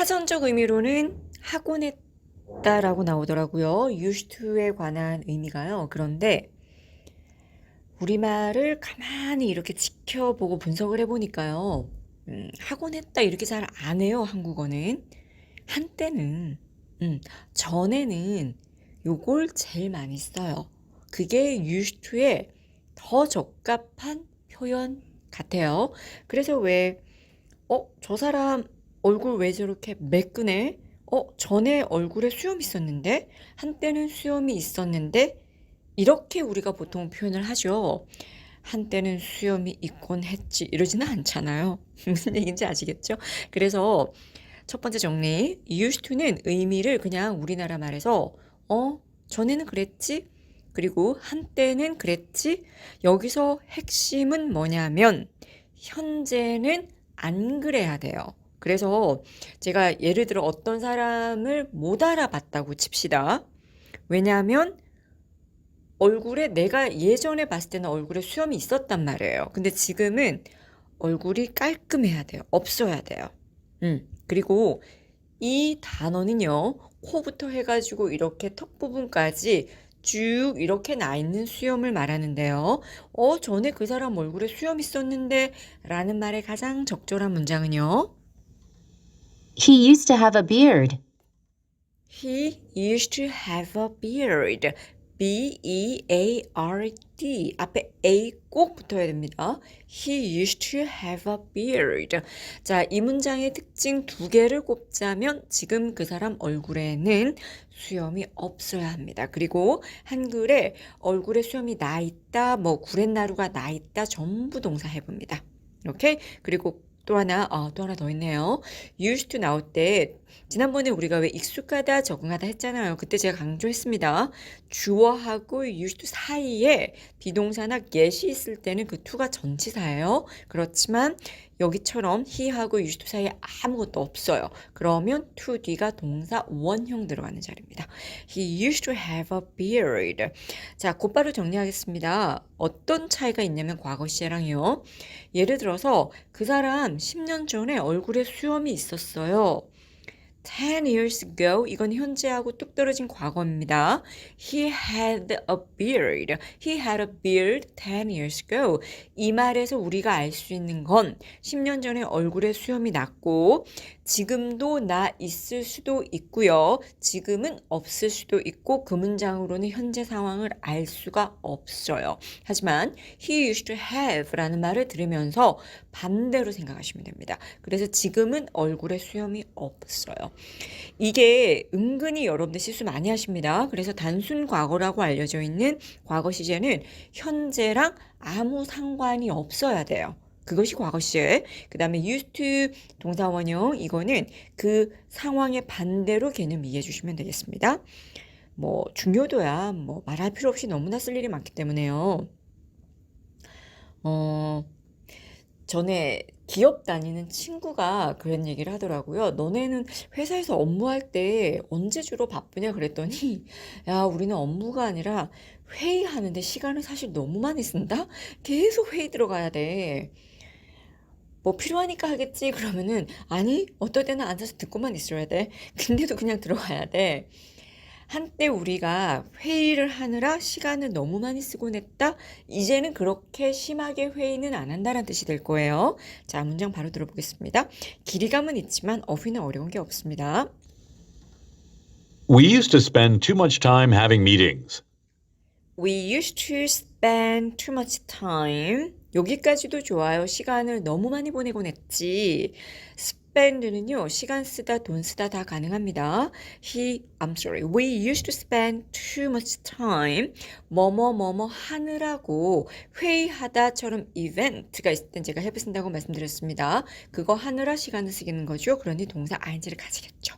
사전적 의미로는 하곤 했다라고 나오더라고요. used to에 관한 의미가요. 그런데 우리말을 가만히 이렇게 지켜보고 분석을 해보니까요. 하곤 했다 이렇게 잘 안 해요, 한국어는. 한때는, 전에는 요걸 제일 많이 써요. 그게 used to에 더 적합한 표현 같아요. 그래서 왜, 저 사람 얼굴 왜 저렇게 매끈해? 전에 얼굴에 수염 있었는데? 한때는 수염이 있었는데? 이렇게 우리가 보통 표현을 하죠. 한때는 수염이 있곤 했지. 이러지는 않잖아요. 무슨 얘기인지 아시겠죠? 그래서 첫 번째 정리. used to는 의미를 그냥 우리나라 말에서, 전에는 그랬지? 그리고 한때는 그랬지? 여기서 핵심은 뭐냐면, 현재는 안 그래야 돼요. 그래서 제가 예를 들어 어떤 사람을 못 알아봤다고 칩시다. 왜냐하면 얼굴에 내가 예전에 봤을 때는 얼굴에 수염이 있었단 말이에요. 근데 지금은 얼굴이 깔끔해야 돼요. 없어야 돼요. 그리고 이 단어는요, 코부터 해가지고 이렇게 턱 부분까지 쭉 이렇게 나 있는 수염을 말하는데요. 전에 그 사람 얼굴에 수염 있었는데 라는 말의 가장 적절한 문장은요. He used to have a beard. He used to have a beard. B-E-A-R-D. 앞에 A 꼭 붙어야 됩니다. He used to have a beard. 자, 이 문장의 특징 두 개를 꼽자면 지금 그 사람 얼굴에는 수염이 없어야 합니다. 그리고 한글에 얼굴에 수염이 나 있다, 뭐 구렛나루가 나 있다, 전부 동사 해봅니다. 오케이? 그리고 또 하나 더 있네요. used to 나올 때 지난번에 우리가 왜 익숙하다, 적응하다 했잖아요. 그때 제가 강조했습니다. 주어하고 used to 사이에 비동사나 get이 있을 때는 그 to가 전치사예요. 그렇지만 여기처럼 he하고 used to 사이에 아무것도 없어요. 그러면 to 뒤가 동사 원형 들어가는 자리입니다. He used to have a beard. 자, 곧바로 정리하겠습니다. 어떤 차이가 있냐면 과거 시제랑요. 예를 들어서 그 사람 10년 전에 얼굴에 수염이 있었어요. 10 years ago. 이건 현재하고 뚝 떨어진 과거입니다. He had a beard. He had a beard 10 years ago. 이 말에서 우리가 알 수 있는 건 10년 전에 얼굴에 수염이 났고 지금도 나 있을 수도 있고요. 지금은 없을 수도 있고 그 문장으로는 현재 상황을 알 수가 없어요. 하지만 he used to have 라는 말을 들으면서 반대로 생각하시면 됩니다. 그래서 지금은 얼굴에 수염이 없어요. 이게 은근히 여러분들 실수 많이 하십니다. 그래서 단순 과거라고 알려져 있는 과거 시제는 현재랑 아무 상관이 없어야 돼요. 그것이 과거 시제. 그 다음에 used to 동사원형 이거는 그 상황의 반대로 개념 이해해 주시면 되겠습니다. 뭐 중요도야 뭐 말할 필요 없이 너무나 쓸 일이 많기 때문에요. 전에 기업 다니는 친구가 그런 얘기를 하더라고요. 너네는 회사에서 업무할 때 언제 주로 바쁘냐 그랬더니 야, 우리는 업무가 아니라 회의하는데 시간을 사실 너무 많이 쓴다? 계속 회의 들어가야 돼. 뭐 필요하니까 하겠지 그러면은 아니 어떨 때는 앉아서 듣고만 있어야 돼. 근데도 그냥 들어가야 돼. 한때 우리가 회의를 하느라 시간을 너무 많이 쓰곤 했다. 이제는 그렇게 심하게 회의는 안 한다는 뜻이 될 거예요. 자, 문장 바로 들어보겠습니다. 길이감은 있지만 어휘는 어려운 게 없습니다. We used to spend too much time having meetings. We used to spend too much time. 여기까지도 좋아요. 시간을 너무 많이 보내곤 했지. spend는요, 시간 쓰다, 돈 쓰다 다 가능합니다. We used to spend too much time. 뭐뭐 하느라고 회의하다처럼 이벤트가 있을 땐 제가 have 쓴다고 말씀드렸습니다. 그거 하느라 시간을 쓰기는 거죠. 그러니 동사 ing를 가지겠죠.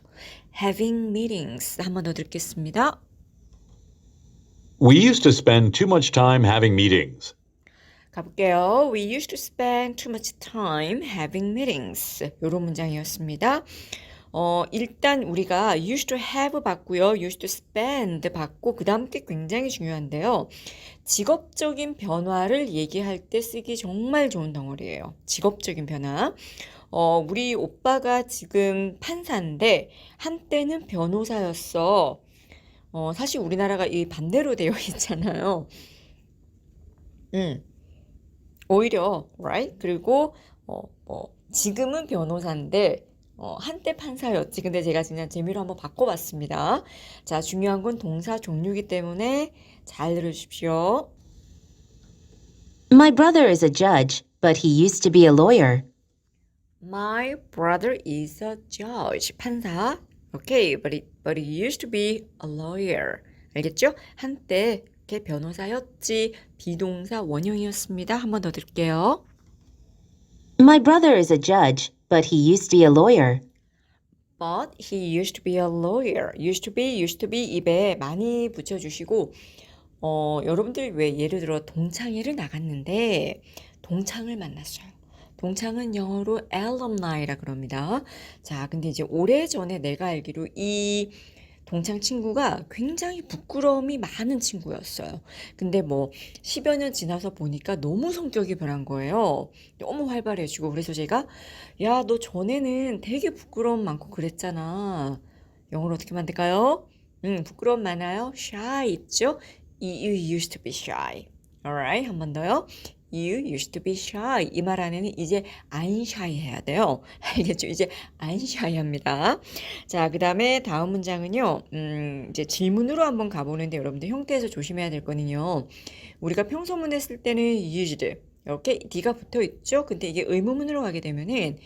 Having meetings. 한 번 더 듣겠습니다. We used to spend too much time having meetings. 가볼게요. We used to spend too much time having meetings. 이런 문장이었습니다. 일단 우리가 used to have 받고요. used to spend 받고 그 다음 게 굉장히 중요한데요. 직업적인 변화를 얘기할 때 쓰기 정말 좋은 덩어리예요. 직업적인 변화. 우리 오빠가 지금 판사인데 한때는 변호사였어. 사실 우리나라가 이 반대로 되어 있잖아요. 오히려, right? 그리고, 지금은 변호사인데, 한때 판사였지. 근데 제가 그냥 재미로 한번 바꿔봤습니다. 자, 중요한 건 동사 종류이기 때문에 잘 들어주십시오. My brother is a judge, but he used to be a lawyer. My brother is a judge. 판사. Okay, but he used to be a lawyer. 알겠죠? 한때 이렇게 변호사였지. 비동사 원형이었습니다. 한 번 더 들을게요. My brother is a judge, but he used to be a lawyer. But he used to be a lawyer. used to be 입에 많이 붙여주시고 여러분들 왜 예를 들어 동창회를 나갔는데 동창을 만났어요. 동창은 영어로 alumni라 그럽니다. 자, 근데 이제 오래전에 내가 알기로 이 동창 친구가 굉장히 부끄러움이 많은 친구였어요. 근데 뭐 10여 년 지나서 보니까 너무 성격이 변한 거예요. 너무 활발해지고 그래서 제가 야, 너 전에는 되게 부끄러움 많고 그랬잖아. 영어로 어떻게 만들까요? 부끄러움 많아요. shy 있죠? You used to be shy. Alright, 한 번 더요. You used to be shy. 이 말 안에는 이제 안 shy 해야 돼요. 알겠죠? 이제 안 shy 합니다. 자, 그 다음에 다음 문장은요. 이제 질문으로 한번 가보는데 여러분들 형태에서 조심해야 될 거는요. 우리가 평소문에 쓸 때는 used. 이렇게 d가 붙어 있죠? 근데 이게 의문문으로 가게 되면은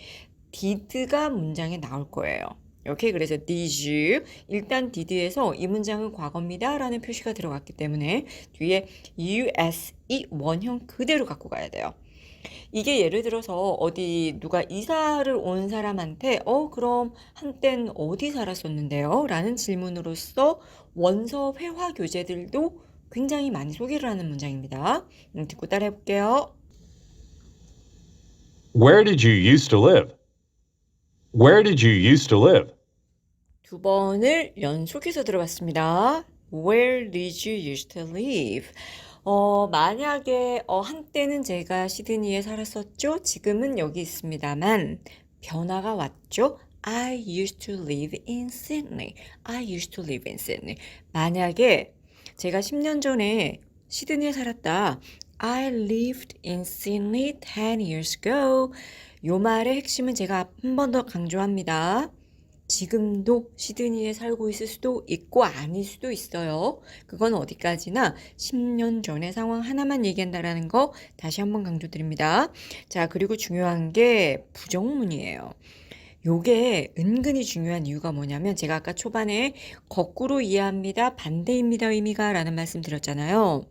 did가 문장에 나올 거예요. 이렇게 그래서 did 일단 did에서 이 문장은 과거입니다 라는 표시가 들어갔기 때문에 뒤에 us이 원형 그대로 갖고 가야 돼요. 이게 예를 들어서 어디 누가 이사를 온 사람한테 그럼 한땐 어디 살았었는데요? 라는 질문으로서 원서 회화 교재들도 굉장히 많이 소개를 하는 문장입니다. 듣고 따라해 볼게요. Where did you used to live? Where did you used to live? 두 번을 연속해서 들어봤습니다. Where did you used to live? 만약에 한때는 제가 시드니에 살았었죠. 지금은 여기 있습니다만 변화가 왔죠. I used to live in Sydney. I used to live in Sydney. 만약에 제가 10년 전에 시드니에 살았다. I lived in Sydney 10 years ago. 요 말의 핵심은 제가 한 번 더 강조합니다. 지금도 시드니에 살고 있을 수도 있고 아닐 수도 있어요. 그건 어디까지나 10년 전의 상황 하나만 얘기한다라는 거 다시 한번 강조드립니다. 자, 그리고 중요한 게 부정문이에요. 요게 은근히 중요한 이유가 뭐냐면 제가 아까 초반에 거꾸로 이해합니다. 반대입니다. 의미가 라는 말씀 드렸잖아요.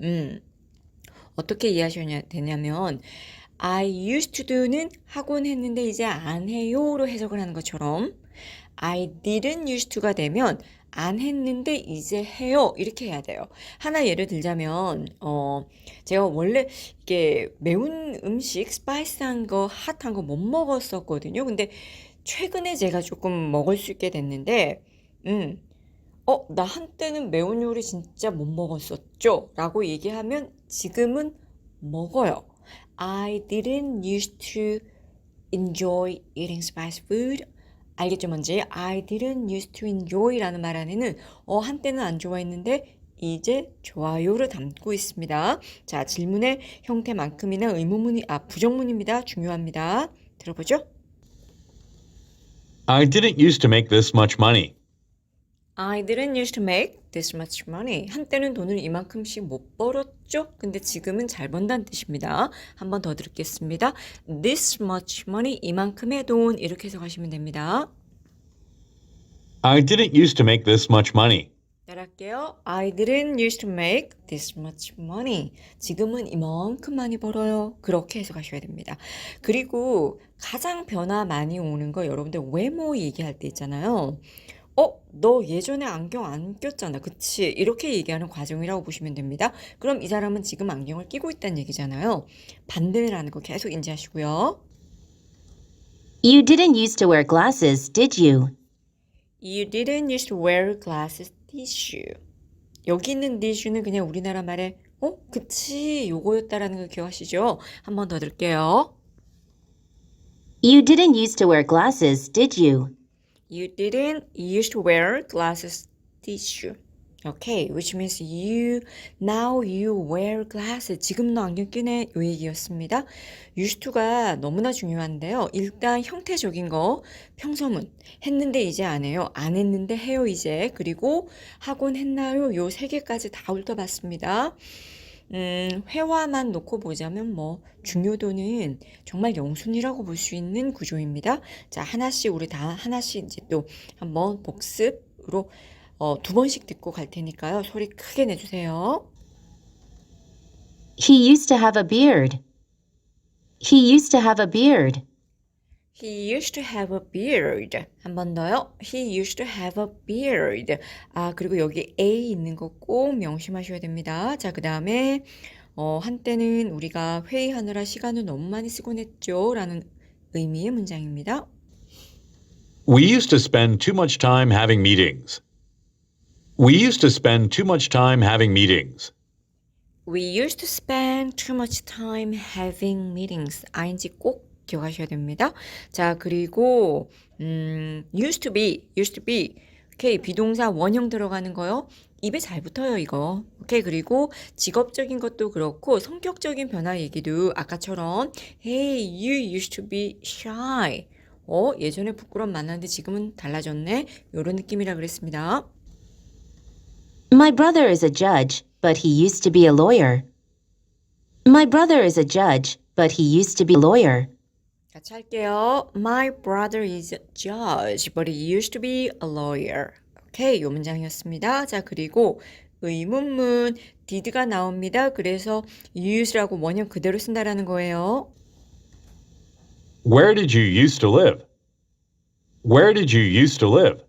어떻게 이해하셔야 되냐면 I used to do는 하곤 했는데 이제 안 해요로 해석을 하는 것처럼 I didn't used to가 되면 안 했는데 이제 해요 이렇게 해야 돼요. 하나 예를 들자면 제가 원래 이게 매운 음식 스파이스한 거 핫한 거 못 먹었었거든요. 근데 최근에 제가 조금 먹을 수 있게 됐는데 나 한때는 매운 요리 진짜 못 먹었었죠 라고 얘기하면 지금은 먹어요. I didn't used to enjoy eating spicy food. 알겠죠 뭔지? I didn't used to enjoy 라는 말 안에는 한때는 안 좋아했는데 이제 좋아요를 담고 있습니다. 자, 질문의 형태만큼이나 부정문입니다. 중요합니다. 들어보죠. I didn't used to make this much money. I didn't used to make this much money. 한때는 돈을 이만큼씩 못 벌었죠? 근데 지금은 잘 번다는 뜻입니다. 한 번 더 들겠습니다. This much money, 이만큼의 돈 이렇게 해석하시면 됩니다. I didn't used to make this much money. 따라할게요. I didn't used to make this much money. 지금은 이만큼 많이 벌어요. 그렇게 해석하셔야 됩니다. 그리고 가장 변화 많이 오는 거 여러분들 외모 얘기할 때 있잖아요. 너 예전에 안경 안 꼈잖아. 그치? 이렇게 얘기하는 과정이라고 보시면 됩니다. 그럼 이 사람은 지금 안경을 끼고 있다는 얘기잖아요. 반대라는 거 계속 인지하시고요. You didn't used to wear glasses, did you? You didn't used to wear glasses, did you? 여기 있는 did you는 그냥 우리나라 말에 그치 요거였다라는 거 기억하시죠? 한 번 더 들게요. You didn't used to wear glasses, did you? You didn't used to wear glasses, did you? Okay, which means now you wear glasses. 지금 너 안경 끼네. 요 얘기였습니다. used to가 너무나 중요한데요. 일단 형태적인 거, 평서문. 했는데 이제 안 해요. 안 했는데 해요, 이제. 그리고 하곤 했나요? 요 세 개까지 다 훑어봤습니다. 회화만 놓고 보자면 중요도는 정말 영순이라고 볼 수 있는 구조입니다. 자, 하나씩 우리 다 하나씩 이제 또 한번 복습으로 두 번씩 듣고 갈 테니까요. 소리 크게 내주세요. He used to have a beard. He used to have a beard. He used to have a beard. 한 번 더요. He used to have a beard. 아, 그리고 여기 A 있는 거 꼭 명심하셔야 됩니다. 자, 그 다음에 한때는 우리가 회의하느라 시간을 너무 많이 쓰곤 했죠. 라는 의미의 문장입니다. We used to spend too much time having meetings. We used to spend too much time having meetings. We used to spend too much time having meetings. ing 꼭 기억하셔야 됩니다. 자, 그리고 used to be. 오케이, 비동사 원형 들어가는 거요. 입에 잘 붙어요, 이거. 오케이, 그리고 직업적인 것도 그렇고 성격적인 변화 얘기도 아까처럼 Hey, you used to be shy. 예전에 부끄러움 많았는데 지금은 달라졌네. 이런 느낌이라 그랬습니다. My brother is a judge, but he used to be a lawyer. My brother is a judge, but he used to be a lawyer. 같이 할게요. My brother is a judge, but he used to be a lawyer. 오케이, 요 문장이었습니다. 자, 그리고 의문문 did가 나옵니다. 그래서 use라고 원형 그대로 쓴다라는 거예요. Where did you used to live? Where did you used to live?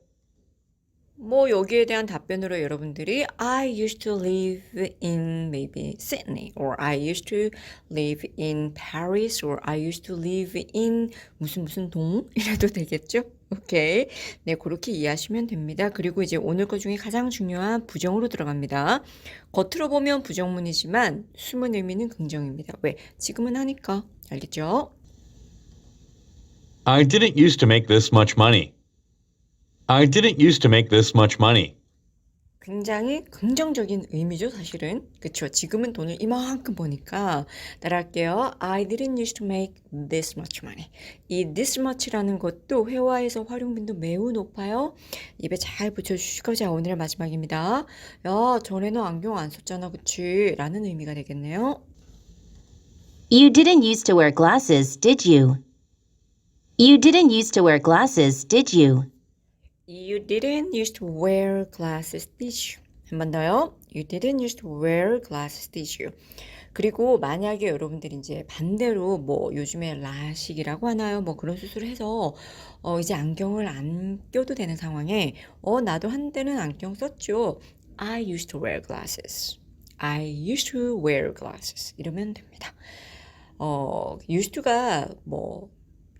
여기에 대한 답변으로 여러분들이 I used to live in maybe Sydney or I used to live in Paris or I used to live in 무슨 동 이래도 되겠죠? 오케이. 네, 그렇게 이해하시면 됩니다. 그리고 이제 오늘 것 중에 가장 중요한 부정으로 들어갑니다. 겉으로 보면 부정문이지만 숨은 의미는 긍정입니다. 왜? 지금은 하니까. 알겠죠? I didn't used to make this much money. I didn't used to make this much money. 굉장히 긍정적인 의미죠, 사실은. 그쵸? 지금은 돈을 이만큼 버니까 따라할게요. I didn't used to make this much money. 이 this much라는 것도 회화에서 활용빈도 매우 높아요. 입에 잘 붙여주시고 자, 오늘의 마지막입니다. 야, 전에 너 안경 안 썼잖아, 그치? 라는 의미가 되겠네요. You didn't used to wear glasses, did you? You didn't used to wear glasses, did you? You didn't used to wear glasses, did you? 한 번 더요. You didn't used to wear glasses, did you? 그리고 만약에 여러분들이 이제 반대로 요즘에 라식이라고 하나요? 그런 수술을 해서 이제 안경을 안 껴도 되는 상황에 나도 한때는 안경 썼죠. I used to wear glasses. I used to wear glasses. 이러면 됩니다. used to가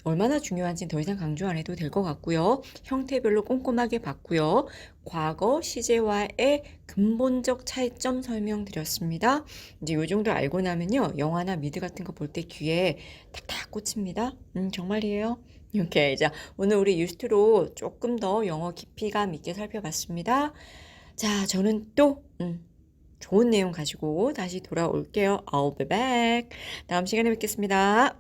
얼마나 중요한지는 더 이상 강조 안 해도 될 것 같고요. 형태별로 꼼꼼하게 봤고요. 과거 시제와의 근본적 차이점 설명드렸습니다. 이제 요 정도 알고 나면요. 영화나 미드 같은 거 볼 때 귀에 탁탁 꽂힙니다. 정말이에요. 이렇게 자, 오늘 우리 유스트로 조금 더 영어 깊이감 있게 살펴봤습니다. 자, 저는 또 좋은 내용 가지고 다시 돌아올게요. I'll be back. 다음 시간에 뵙겠습니다.